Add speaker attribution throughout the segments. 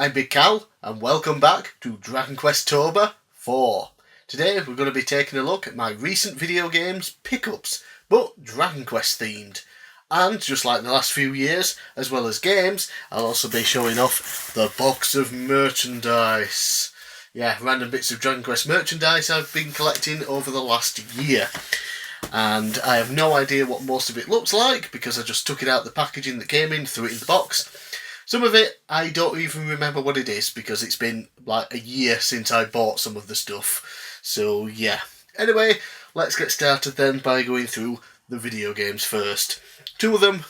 Speaker 1: I'm bigcal, and welcome back to Questober 4. Today we're going to be taking a look at my recent video games pickups, but Dragon Quest themed. And just like the last few years, as well as games, I'll also be showing off the box of merchandise. Yeah, random bits of Dragon Quest merchandise I've been collecting over the last year. And I have no idea what most of it looks like because I just took it out the packaging that came in, threw it in the box. Some of it I don't even remember what it is because it's been like a year since I bought some of the stuff. So yeah. Anyway, let's get started then by going through the video games first. Two of them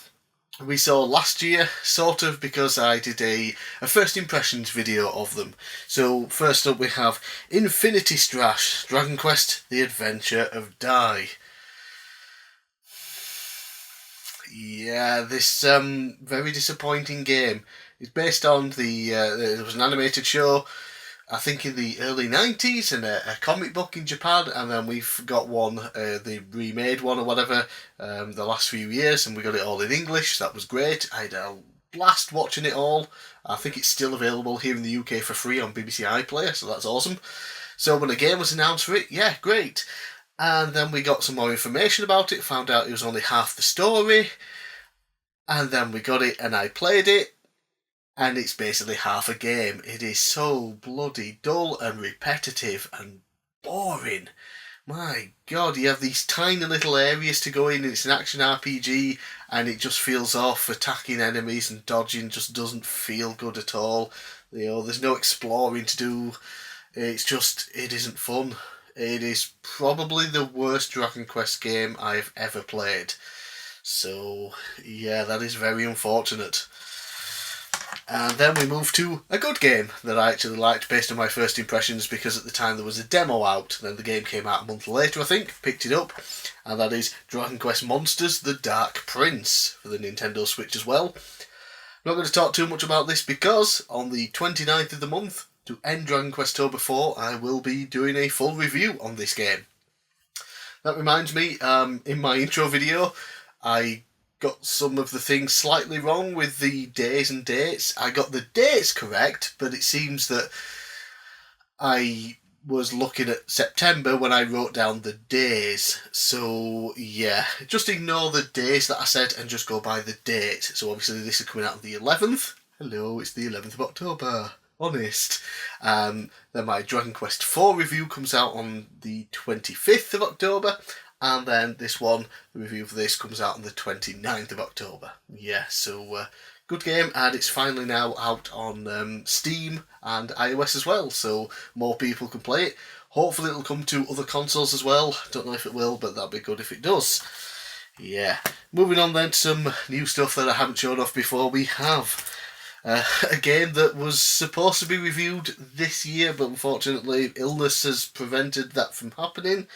Speaker 1: we saw last year, sort of, because I did a first impressions video of them. So first up we have Infinity Strash, Dragon Quest The Adventure of Dai. Yeah, this very disappointing game is based on there was an animated show, I think in the early 90s, and a comic book in Japan, and then we've got one, the remade one or whatever, the last few years, and we got it all in English. That was great. I had a blast watching it all. I think it's still available here in the UK for free on BBC iPlayer, so that's awesome. So when a game was announced for it, yeah, great. And then we got some more information about it, found out it was only half the story, and then we got it and I played it, and it's basically half a game. It is so bloody dull and repetitive and boring. My god, you have these tiny little areas to go in, and it's an action RPG, and it just feels off. Attacking enemies and dodging just doesn't feel good at all. There's no exploring to do. It isn't fun. It is probably the worst Dragon Quest game I've ever played. So, yeah, that is very unfortunate. And then we move to a good game that I actually liked based on my first impressions, because at the time there was a demo out. Then the game came out a month later, I think, picked it up. And that is Dragon Quest Monsters The Dark Prince for the Nintendo Switch as well. I'm not going to talk too much about this because on the 29th of the month, to end Dragon Questober 4, I will be doing a full review on this game. That reminds me, in my intro video, I got some of the things slightly wrong with the days and dates. I got the dates correct, but it seems that I was looking at September when I wrote down the days. So, yeah, just ignore the days that I said and just go by the date. So obviously this is coming out on the 11th. Hello, it's the 11th of October. Honest. Then my Dragon Quest 4 review comes out on the 25th of October, and then this one, the review for this, comes out on the 29th of October. Yeah, so good game, and it's finally now out on Steam and iOS as well, so more people can play it. Hopefully it'll come to other consoles as well. Don't know if it will, but that'd be good if it does. Yeah. Moving on then to some new stuff that I haven't shown off before. We have a game that was supposed to be reviewed this year, but unfortunately illness has prevented that from happening,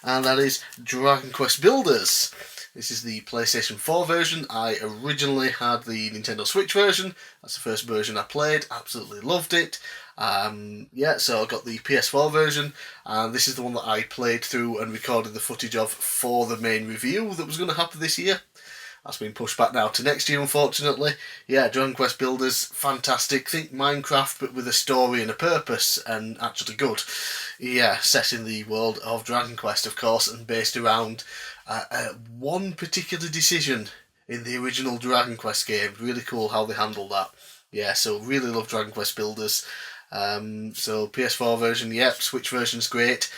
Speaker 1: and that is Dragon Quest Builders. This is the PlayStation 4 version. I originally had the Nintendo Switch version. That's the first version I played. Absolutely loved it. So I got the PS4 version, and this is the one that I played through and recorded the footage of for the main review that was going to happen this year. That's been pushed back now to next year, unfortunately. Yeah, Dragon Quest Builders, fantastic. Think Minecraft, but with a story and a purpose, and actually good. Yeah, set in the world of Dragon Quest, of course, and based around one particular decision in the original Dragon Quest game. Really cool how they handled that. Yeah, so really love Dragon Quest Builders. So PS4 version, yep. Switch version's great.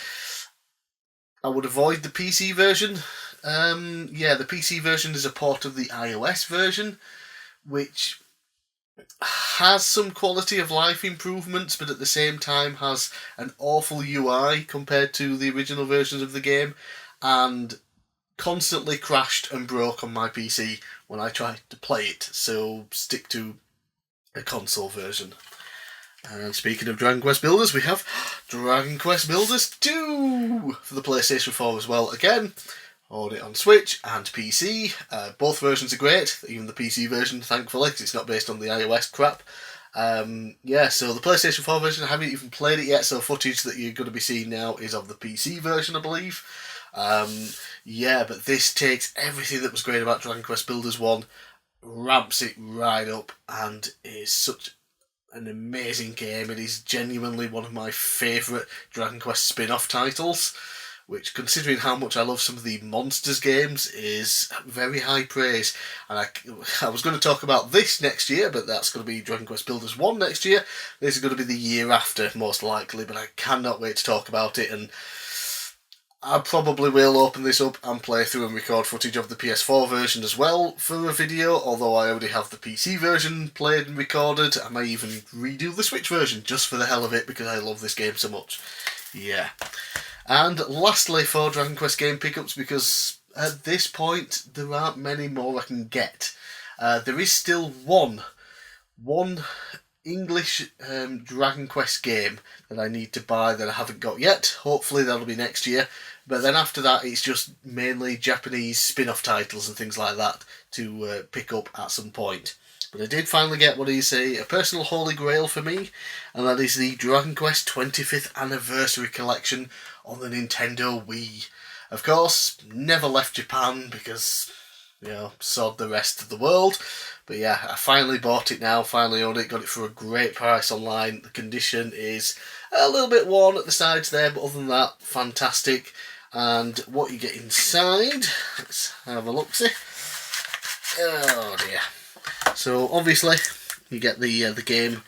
Speaker 1: I would avoid the PC version. The PC version is a port of the iOS version, which has some quality of life improvements, but at the same time has an awful UI compared to the original versions of the game, and constantly crashed and broke on my PC when I tried to play it, so stick to a console version. And speaking of Dragon Quest Builders, we have Dragon Quest Builders 2 for the PlayStation 4 as well. Again, own it on Switch and PC. Both versions are great, even the PC version, thankfully, because it's not based on the iOS crap. So the PlayStation 4 version, I haven't even played it yet, so footage that you're going to be seeing now is of the PC version, I believe. But this takes everything that was great about Dragon Quest Builders 1, ramps it right up, and is such an amazing game. It is genuinely one of my favourite Dragon Quest spin-off titles, which, considering how much I love some of the Monsters games, is very high praise. And I was going to talk about this next year, but that's going to be Dragon Quest Builders 1 next year. This is going to be the year after, most likely, but I cannot wait to talk about it, and I probably will open this up and play through and record footage of the PS4 version as well for a video, although I already have the PC version played and recorded. I may even redo the Switch version just for the hell of it, because I love this game so much. Yeah. And lastly, for Dragon Quest game pickups, because at this point there aren't many more I can get. There is still one English Dragon Quest game that I need to buy that I haven't got yet. Hopefully that'll be next year. But then after that, it's just mainly Japanese spin-off titles and things like that to pick up at some point. But I did finally get, what do you say, a personal holy grail for me, and that is the Dragon Quest 25th Anniversary Collection on the Nintendo Wii. Of course, never left Japan because, you know, sod the rest of the world. But yeah, I finally bought it now, finally owned it, got it for a great price online. The condition is a little bit worn at the sides there, but other than that, fantastic. And what you get inside, let's have a look-see. Oh dear. So obviously, you get the game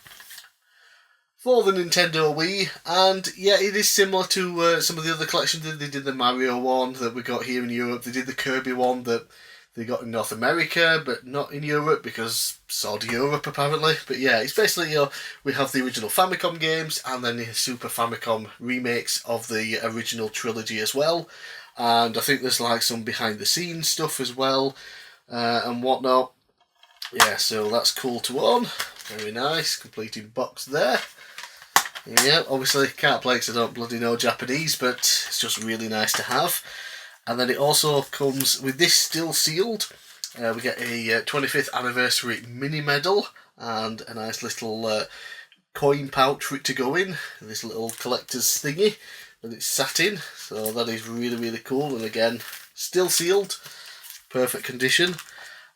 Speaker 1: for the Nintendo Wii, and yeah, it is similar to some of the other collections. They did the Mario one that we got here in Europe, they did the Kirby one that they got in North America, but not in Europe because sod Europe apparently. But yeah, it's basically, you know, we have the original Famicom games and then the Super Famicom remakes of the original trilogy as well. And I think there's like some behind the scenes stuff as well and whatnot. Yeah, so that's cool to own. Very nice, completed box there. Yeah, obviously can't play because I don't bloody know Japanese, but it's just really nice to have. And then it also comes with this still sealed. We get a 25th anniversary mini medal and a nice little coin pouch for it to go in. This little collector's thingy that it's sat in. So that is really, really cool. And again, still sealed, perfect condition.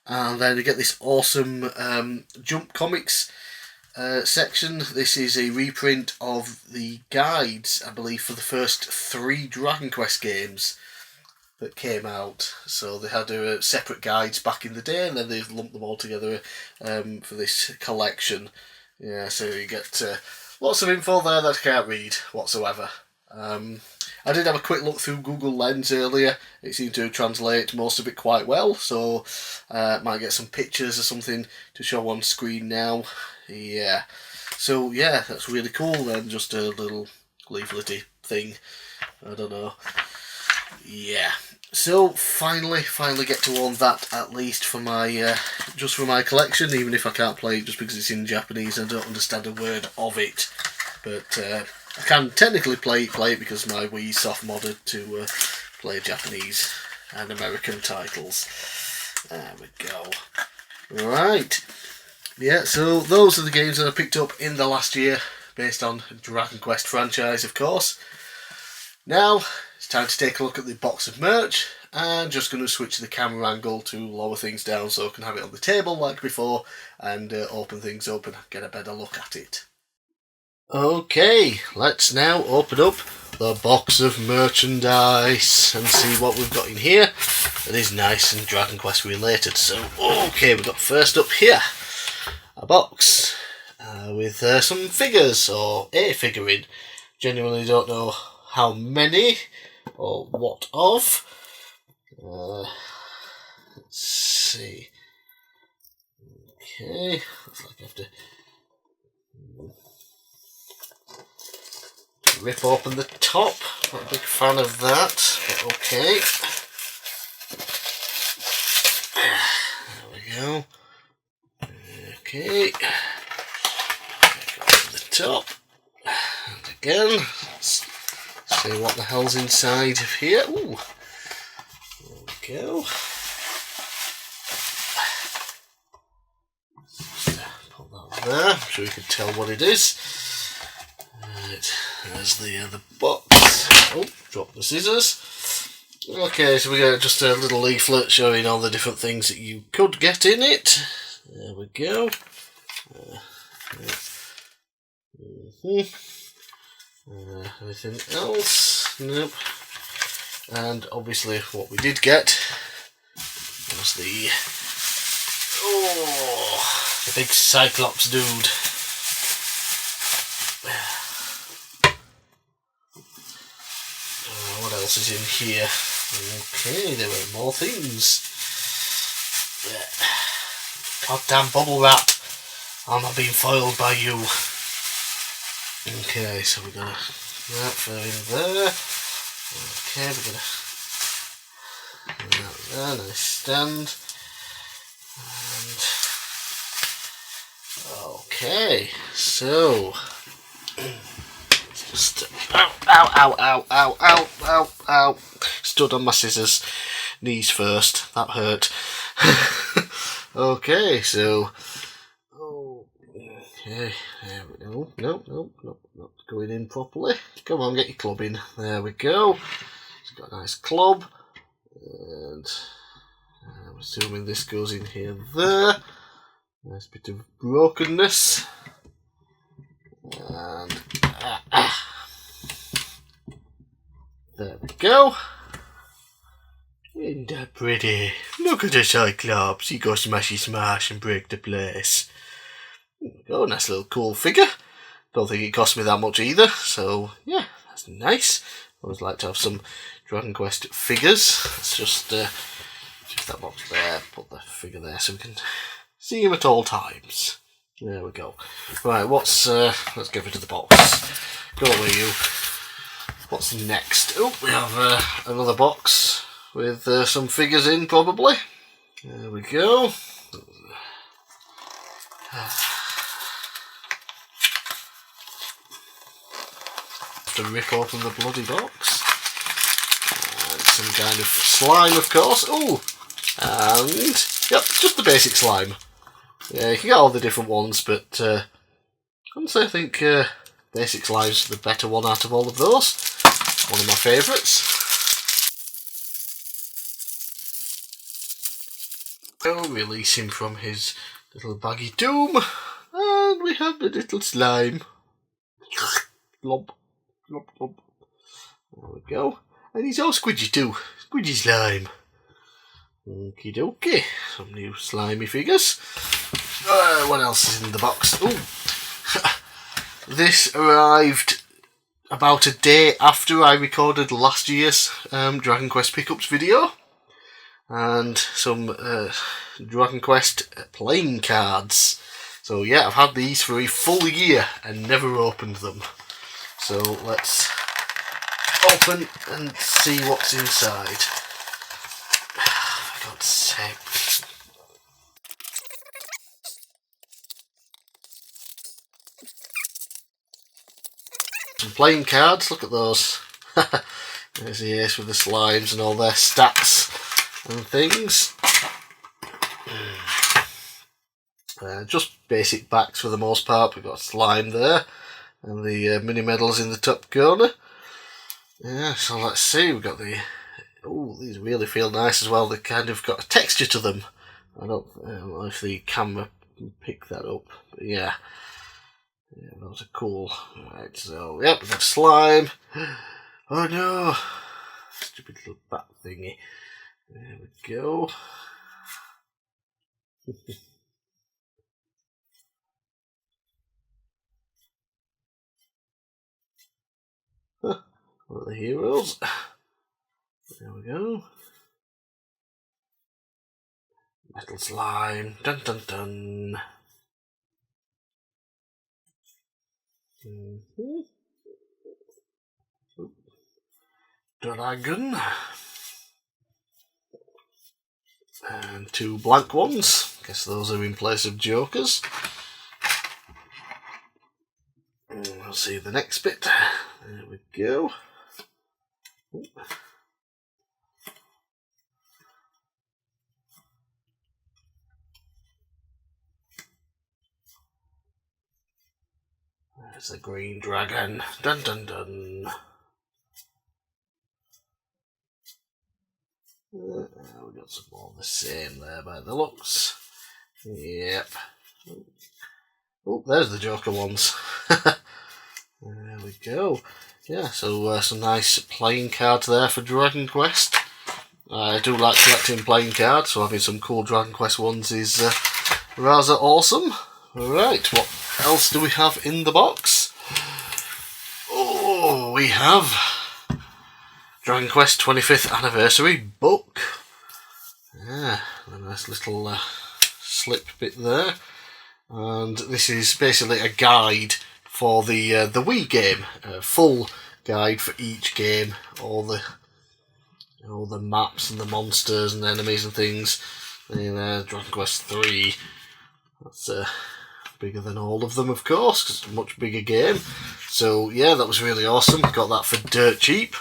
Speaker 1: And then you get this awesome Jump Comics section. This is a reprint of the guides, I believe, for the first 3 Dragon Quest games that came out. So they had separate guides back in the day, and then they've lumped them all together for this collection. Yeah, so you get lots of info there that I can't read whatsoever. I did have a quick look through Google Lens earlier. It seemed to translate most of it quite well, so might get some pictures or something to show on screen now. Yeah, so yeah, that's really cool then, just a little leaflety thing. I don't know. Yeah, so finally get to own that at least for my just for my collection, even if I can't play it just because it's in Japanese and I don't understand a word of it. But I can technically play it because my Wii soft modded to play Japanese and American titles. There we go. Right. Yeah, so those are the games that I picked up in the last year based on Dragon Quest franchise, of course. Now it's time to take a look at the box of merch, and just going to switch the camera angle to lower things down so I can have it on the table like before and open things up and get a better look at it. Okay, let's now open up the box of merchandise and see what we've got in here that is nice and Dragon Quest related. So, okay, we've got first up here a box with some figures, or a figurine. Genuinely don't know how many or what of. Let's see. Okay, looks like I have to rip open the top. Not a big fan of that, but okay. There we go. Okay. Open the top. And again, let's see what the hell's inside of here. Ooh. There we go. Put that there. I'm sure you can tell what it is. Right, there's the box. Oh, drop the scissors. Okay, so we got just a little leaflet showing all the different things that you could get in it. There we go. Anything else? Nope. And obviously what we did get was the big Cyclops dude. What else is in here? Okay, there were more things. Goddamn bubble wrap. I'm not being foiled by you. Okay, so we're gonna that for in there. Okay, we're gonna that there, nice stand. And okay, so just ow. Stood on my scissors. Knees first. That hurt. Okay, so okay, there we go. Nope, not going in properly. Come on, get your club in. There we go. It's got a nice club, and I'm assuming this goes in here. There, nice bit of brokenness, and there we go. Isn't that pretty? Look at the Cyclops. He goes smashy and break the place. Oh, nice little cool figure. Don't think it cost me that much either, so yeah, that's nice. Always like to have some Dragon Quest figures. Let's just that box there, put the figure there so we can see him at all times. There we go. Right, let's give it to the box. Go away, you. What's next? Oh, we have another box with some figures in, probably. There we go. To rip open the bloody box. And some kind of slime, of course. Oh, and yep, just the basic slime. Yeah, you can get all the different ones, but honestly, I think basic slime's the better one out of all of those. One of my favourites. We'll release him from his little baggy doom, and we have the little slime. Glomp. There we go. And he's all squidgy too. Squidgy slime. Okie dokie. Some new slimy figures. What else is in the box? Oh, this arrived about a day after I recorded last year's Dragon Quest pickups video. And some Dragon Quest playing cards. So yeah, I've had these for a full year and never opened them. So let's open and see what's inside. For God's sake. Some playing cards, look at those. There's the ace with the slimes and all their stats and things. Just basic backs for the most part. We've got slime there. And the mini medals in the top corner. Yeah, so let's see. We've got the. Oh, these really feel nice as well. They kind of got a texture to them. I don't know if the camera can pick that up. But yeah, those are cool. Right, so yep, we've got slime. Oh no, stupid little bat thingy. There we go. What are the heroes? There we go. Metal slime. Dun dun dun. Dragon. And two blank ones. Guess those are in place of jokers. We'll see the next bit. There we go. There's the green dragon. Dun dun dun. We got some more of the same there by the looks. Yep. Oh, there's the Joker ones. There we go. Yeah, so some nice playing cards there for Dragon Quest. I do like collecting playing cards, so having some cool Dragon Quest ones is rather awesome. Right, what else do we have in the box? Oh, we have Dragon Quest 25th Anniversary book. Yeah, a nice little slip bit there. And this is basically a guide for the Wii game, a full guide for each game, all the maps and the monsters and enemies and things. In Dragon Quest 3, that's bigger than all of them, of course, because it's a much bigger game. So yeah, that was really awesome. Got that for dirt cheap.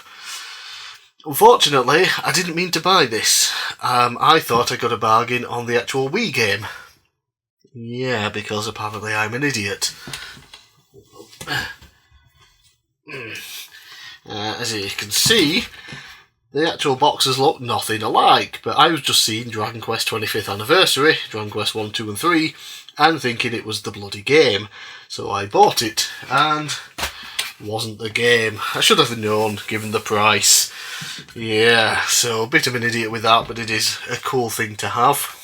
Speaker 1: Unfortunately, I didn't mean to buy this. I thought I got a bargain on the actual Wii game. Yeah, because apparently I'm an idiot. As you can see, the actual boxes look nothing alike, but I was just seeing Dragon Quest 25th Anniversary, Dragon Quest 1, 2 and 3, and thinking it was the bloody game. So I bought it, and wasn't the game. I should have known, given the price. Yeah, so a bit of an idiot with that, but it is a cool thing to have.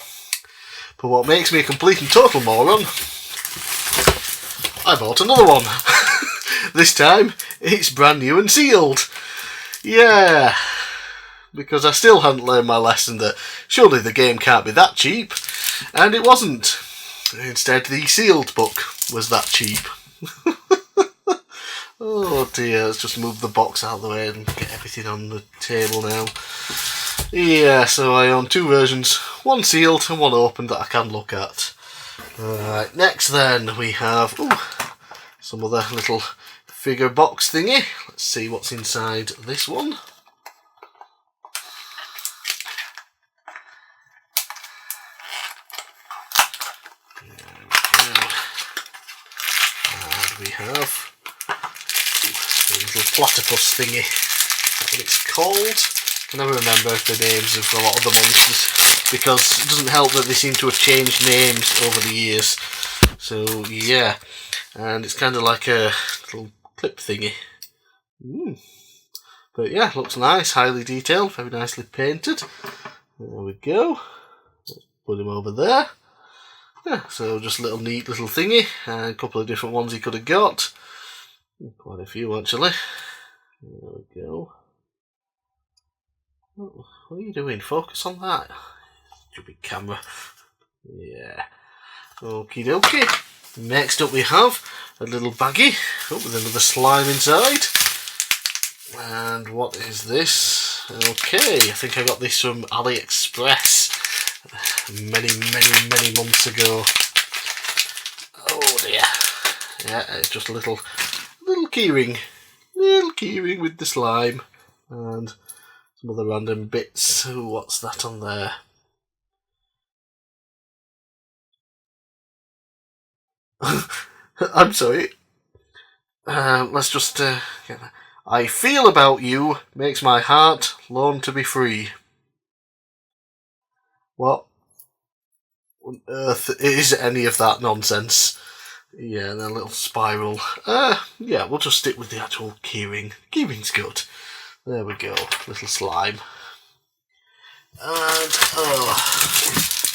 Speaker 1: But what makes me a complete and total moron, I bought another one. This time, it's brand new and sealed. Yeah, because I still hadn't learned my lesson that surely the game can't be that cheap, and it wasn't. Instead, the sealed book was that cheap. Oh dear, let's just move the box out of the way and get everything on the table now. Yeah, so I own two versions, one sealed and one open that I can look at. Right, next then we have some other little figure box thingy. Let's see what's inside this one. There we go. And we have a little platypus thingy. That's what it's called. I never remember the names of a lot of the monsters, because it doesn't help that they seem to have changed names over the years. So yeah, and it's kind of like a little clip thingy. But yeah, looks nice, highly detailed, very nicely painted. There we go. Let's put him over there. Yeah, so just a little neat little thingy, and a couple of different ones he could have got. Quite a few actually. There we go. Oh, what are you doing? Focus on that. Stupid camera. Yeah. Okie dokie. Next up we have a little baggie with another slime inside. And what is this? Okay, I think I got this from AliExpress many months ago. Oh dear. Yeah, it's just a little keyring. Little keyring with the slime. And some other random bits. Ooh, what's that on there? I'm sorry. Let's just get that. I feel about you makes my heart long to be free. What on earth is any of that nonsense? Yeah, and a little spiral. Yeah, we'll just stick with the actual keyring. Keyring's good. There we go, little slime. And,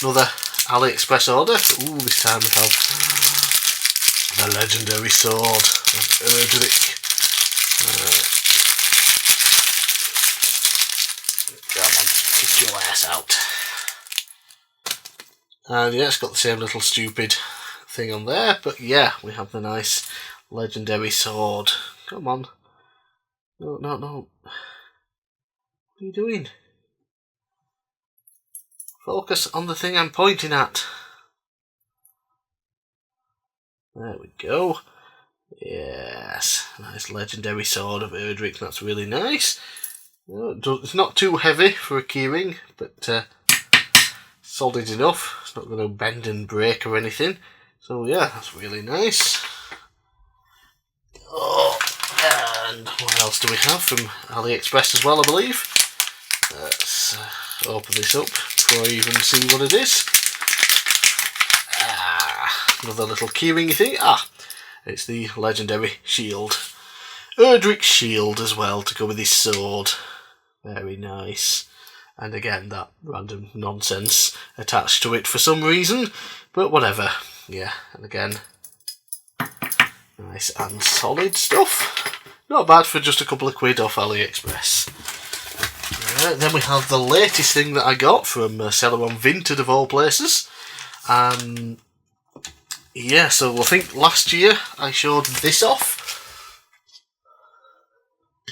Speaker 1: another AliExpress order. Ooh, this time we have the legendary sword of Erdrick. Come on, kick your ass out. And yeah, it's got the same little stupid thing on there, but yeah, we have the nice legendary sword. Come on. No. What are you doing? Focus on the thing I'm pointing at. There we go. Yes, nice legendary sword of Erdrick. That's really nice. It's not too heavy for a keyring, but solid enough. It's not going to bend and break or anything. So yeah, that's really nice. Oh, and what else do we have from AliExpress as well, I believe? Let's open this up before I even see what it is. Another little keyringy thing. It's the legendary shield. Erdrick's shield as well to go with his sword. Very nice. And again, that random nonsense attached to it for some reason, but whatever. Yeah, and again, nice and solid stuff. Not bad for just a couple of quid off AliExpress. Then we have the latest thing that I got from Celeron Vinted of all places. Yeah, so I think last year I showed this off.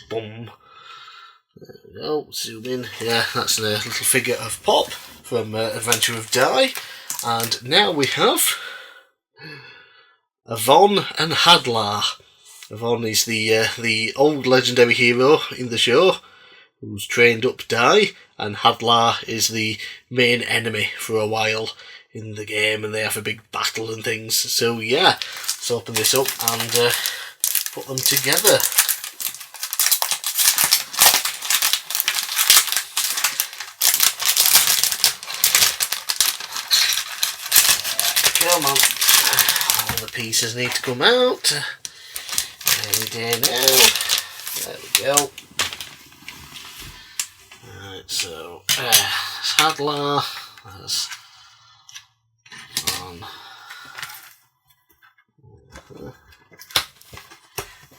Speaker 1: Boom. There we go, zoom in. Yeah, that's a little figure of Pop from Adventure of Die. And now we have Avon and Hadlar. Avon is the old legendary hero in the show who's trained up Die, and Hadlar is the main enemy for a while in the game, and they have a big battle and things. So yeah, let's open this up and put them together. Come on, all the pieces need to come out. There we go now. There we go. Right, so Hadlar, there's one.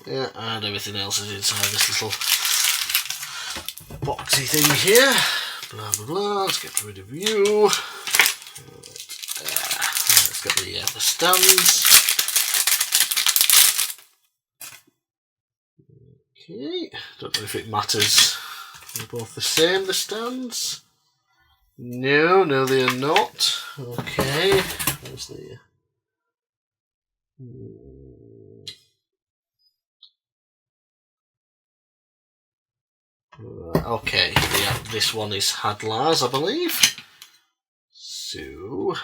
Speaker 1: Yeah, and everything else is inside this little boxy thing here. Blah blah blah. Let's get rid of you. Let's get the stands. Okay, don't know if it matters. They're both the same, the stands. No, they are not. Okay, where's the... Okay, yeah, this one is Hadlar's, I believe. So...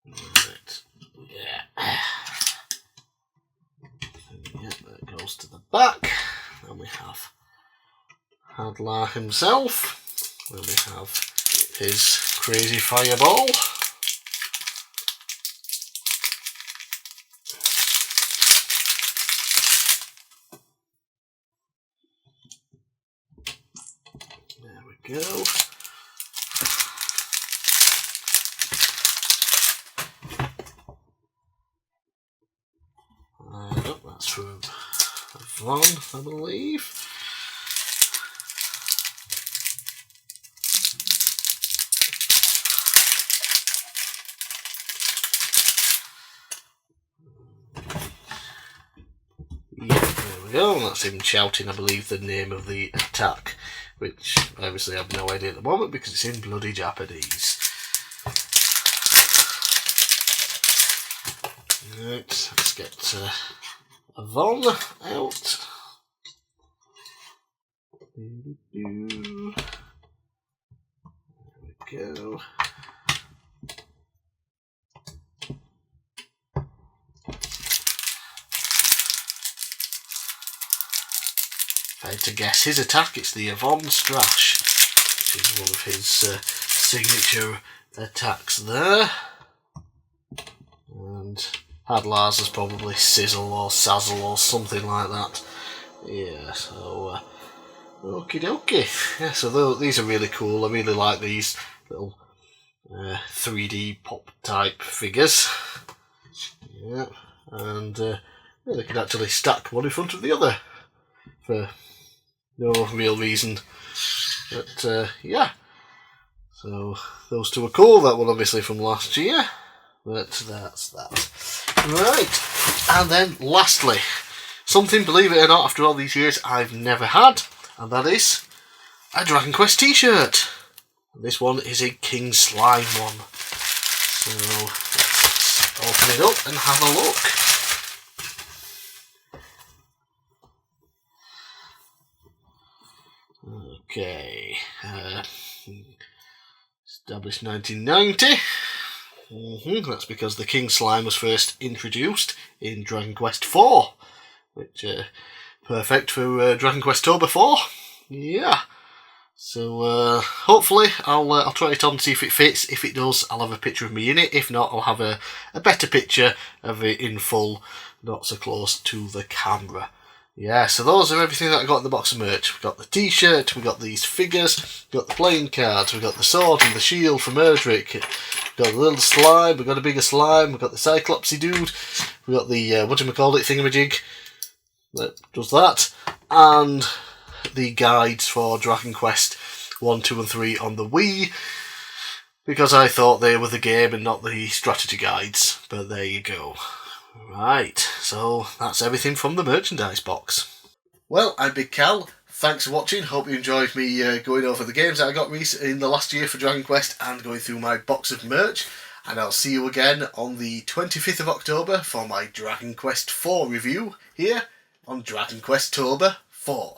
Speaker 1: Right. Yeah. Yeah, that goes to the back. Then we have Hadlar himself. Then we have his crazy fireball. There we go. That's from Avon, I believe. Yeah, there we go. That's him shouting, I believe, the name of the attack, which obviously I have no idea at the moment because it's in bloody Japanese. Right, let's get Avon out. There we go. If I had to guess his attack, it's the Avon Strash, which is one of his signature attacks there. And Hadlar's is probably Sizzle or Sazzle or something like that. Yeah, so okie dokie. Yeah, so these are really cool. I really like these little 3D pop type figures. Yeah, and they can actually stack one in front of the other for no real reason. But yeah, so those two are cool. That one obviously from last year. But that's that. Right, and then lastly, something, believe it or not, after all these years I've never had, and that is a Dragon Quest t-shirt. This one is a King Slime one. So let's open it up and have a look. Okay, established 1990. That's because the King Slime was first introduced in Dragon Quest IV, which perfect for Dragon Questober 4. Yeah. So hopefully I'll try it on and see if it fits. If it does, I'll have a picture of me in it. If not, I'll have a better picture of it in full, not so close to the camera. Yeah, so those are everything that I got in the box of merch. We've got the t-shirt, we've got these figures, we've got the playing cards, we've got the sword and the shield from Erdrick, we've got the little slime, we've got a bigger slime, we've got the Cyclopsy dude, we've got the, whatchamacallit thingamajig that does that, and the guides for Dragon Quest 1, 2 and 3 on the Wii, because I thought they were the game and not the strategy guides, but there you go. Right, so that's everything from the merchandise box. Well, I'm Big Cal. Thanks for watching. Hope you enjoyed me going over the games that I got in the last year for Dragon Quest and going through my box of merch. And I'll see you again on the 25th of October for my Dragon Quest 4 review here on Dragon Questober 4.